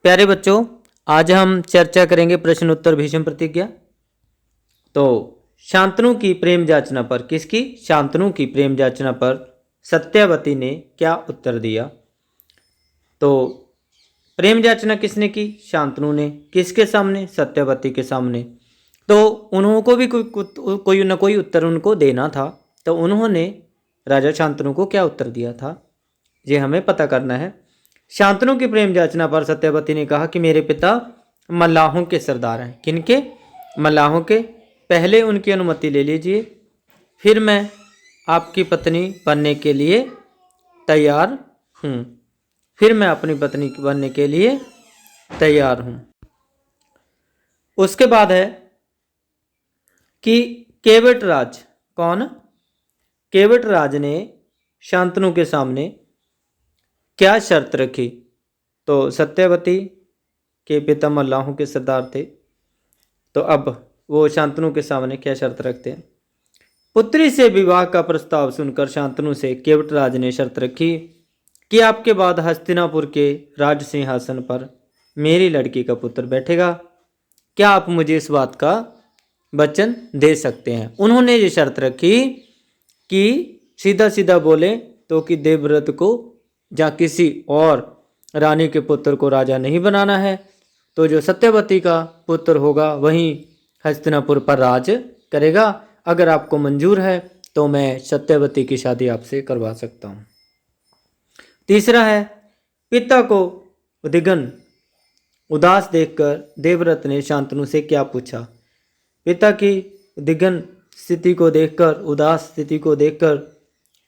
प्यारे बच्चों, आज हम चर्चा करेंगे प्रश्न उत्तर भीष्म प्रतिज्ञा। तो शांतनु की प्रेम याचना पर, किसकी? शांतनु की प्रेम याचना पर सत्यवती ने क्या उत्तर दिया? तो प्रेम याचना किसने की? शांतनु ने। किसके सामने? सत्यवती के सामने। तो उनको भी कोई न कोई उत्तर उनको देना था। तो उन्होंने राजा शांतनु को क्या उत्तर दिया था, ये हमें पता करना है। शांतनु की प्रेम याचना पर सत्यवती ने कहा कि मेरे पिता मल्लाहों के सरदार हैं। किनके? मल्लाहों के। पहले उनकी अनुमति ले लीजिए, फिर मैं आपकी पत्नी बनने के लिए तैयार हूँ। फिर मैं अपनी पत्नी बनने के लिए तैयार हूँ। उसके बाद है कि केवट राज, कौन? केवट राज ने शांतनु के सामने क्या शर्त रखी? तो सत्यवती के पिता मल्लाहों के सरदार थे, तो अब वो शांतनु के सामने क्या शर्त रखते हैं? पुत्री से विवाह का प्रस्ताव सुनकर शांतनु से केवटराज ने शर्त रखी कि आपके बाद हस्तिनापुर के राज सिंहासन पर मेरी लड़की का पुत्र बैठेगा। क्या आप मुझे इस बात का वचन दे सकते हैं? उन्होंने ये शर्त रखी कि सीधा सीधा बोले तो कि देवव्रत को या किसी और रानी के पुत्र को राजा नहीं बनाना है, तो जो सत्यवती का पुत्र होगा वही हस्तिनापुर पर राज करेगा। अगर आपको मंजूर है तो मैं सत्यवती की शादी आपसे करवा सकता हूँ। तीसरा है, पिता को उद्विग्न उदास देखकर देवव्रत ने शांतनु से क्या पूछा? पिता की उद्विग्न स्थिति को देखकर, उदास स्थिति को देखकर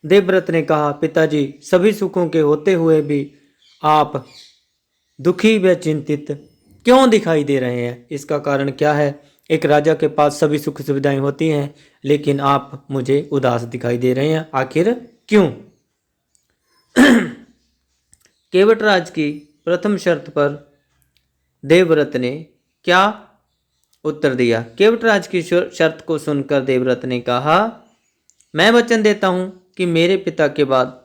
देवव्रत ने कहा, पिताजी, सभी सुखों के होते हुए भी आप दुखी व चिंतित क्यों दिखाई दे रहे हैं? इसका कारण क्या है? एक राजा के पास सभी सुख सुविधाएं होती हैं, लेकिन आप मुझे उदास दिखाई दे रहे हैं, आखिर क्यों? केवटराज की प्रथम शर्त पर देवव्रत ने क्या उत्तर दिया? केवटराज की शर्त को सुनकर देवव्रत ने कहा, मैं वचन देता हूं कि मेरे पिता के बाद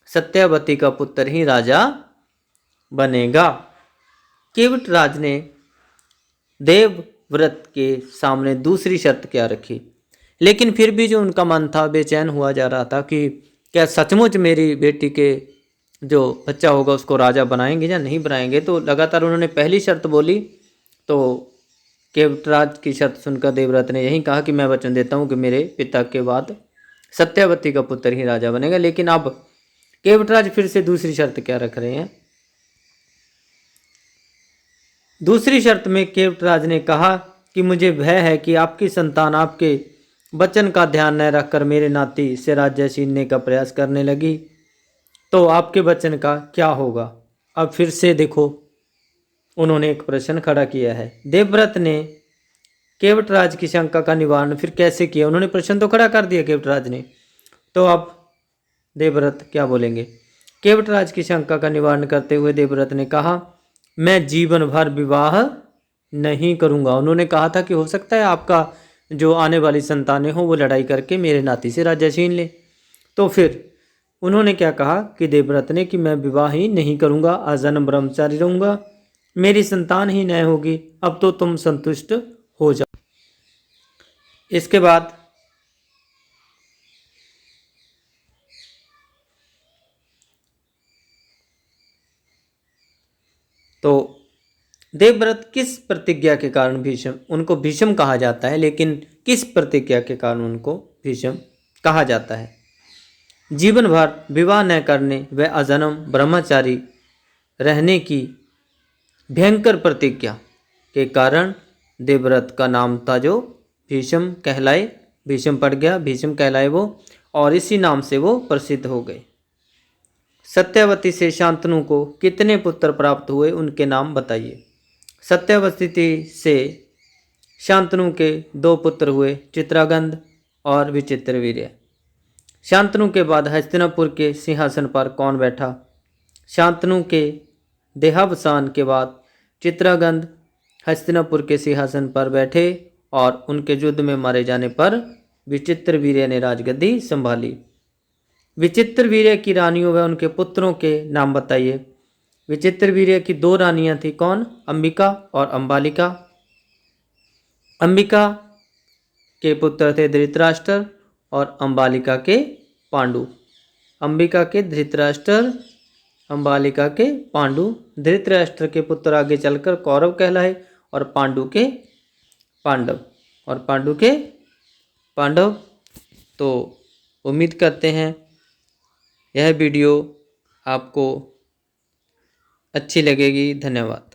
सत्यवती का पुत्र ही राजा बनेगा। केवटराज ने देवव्रत के सामने दूसरी शर्त क्या रखी? लेकिन फिर भी जो उनका मन था बेचैन हुआ जा रहा था कि क्या सचमुच मेरी बेटी के जो बच्चा होगा उसको राजा बनाएंगे या नहीं बनाएंगे। तो लगातार उन्होंने पहली शर्त बोली, तो केवटराज की शर्त सुनकर देवव्रत ने यही कहा कि मैं वचन देता हूँ कि मेरे पिता के बाद सत्यवती का पुत्र ही राजा बनेगा। लेकिन अब केवटराज फिर से दूसरी शर्त क्या रख रहे हैं? दूसरी शर्त में केवटराज ने कहा कि मुझे भय है कि आपकी संतान आपके वचन का ध्यान न रखकर मेरे नाती से राज्य छीनने का प्रयास करने लगी, तो आपके वचन का क्या होगा? अब फिर से देखो, उन्होंने एक प्रश्न खड़ा किया है। देवव्रत ने केवटराज की शंका का निवारण फिर कैसे किया? उन्होंने प्रश्न तो खड़ा कर दिया केवटराज ने, तो अब देवव्रत क्या बोलेंगे? केवटराज की शंका का निवारण करते हुए देवव्रत ने कहा, मैं जीवन भर विवाह नहीं करूंगा। उन्होंने कहा था कि हो सकता है आपका जो आने वाली संतानें हो वो लड़ाई करके मेरे नाती से राज्य छीन ले। तो फिर उन्होंने क्या कहा कि देवव्रत ने कि मैं विवाह ही नहीं करूंगा, आजन्म ब्रह्मचारी रहूंगा, मेरी संतान ही न होगी। अब तो तुम संतुष्ट हो जाओ। इसके बाद तो देवव्रत किस प्रतिज्ञा के कारण भीष्म, उनको भीष्म कहा जाता है, लेकिन किस प्रतिज्ञा के कारण उनको भीष्म कहा जाता है? जीवन भर विवाह न करने व अजन्म ब्रह्मचारी रहने की भयंकर प्रतिज्ञा के कारण देवव्रत का नाम था जो भीष्म कहलाए। भीष्म पड़ गया, भीष्म कहलाए वो, और इसी नाम से वो प्रसिद्ध हो गए। सत्यवती से शांतनु को कितने पुत्र प्राप्त हुए, उनके नाम बताइए। सत्यवती से शांतनु के 2 पुत्र हुए, चित्रांगद और विचित्रवीर्य। शांतनु के बाद हस्तिनापुर के सिंहासन पर कौन बैठा? शांतनु के देहावसान के बाद चित्रांगद हस्तिनापुर के सिंहासन पर बैठे और उनके युद्ध में मारे जाने पर विचित्रवीर्य ने राजगद्दी संभाली। विचित्रवीर्य की रानियों व उनके पुत्रों के नाम बताइए। विचित्र वीर्य की दो रानियां थी, कौन? अंबिका और अंबालिका। अंबिका के पुत्र थे धृतराष्ट्र और अंबालिका के पांडु। अंबिका के धृतराष्ट्र, अंबालिका के पांडु। धृतराष्ट्र के पुत्र आगे चलकर कौरव कहलाए और पांडु के पांडव, और पांडु के पांडव। तो उम्मीद करते हैं यह वीडियो आपको अच्छी लगेगी। धन्यवाद।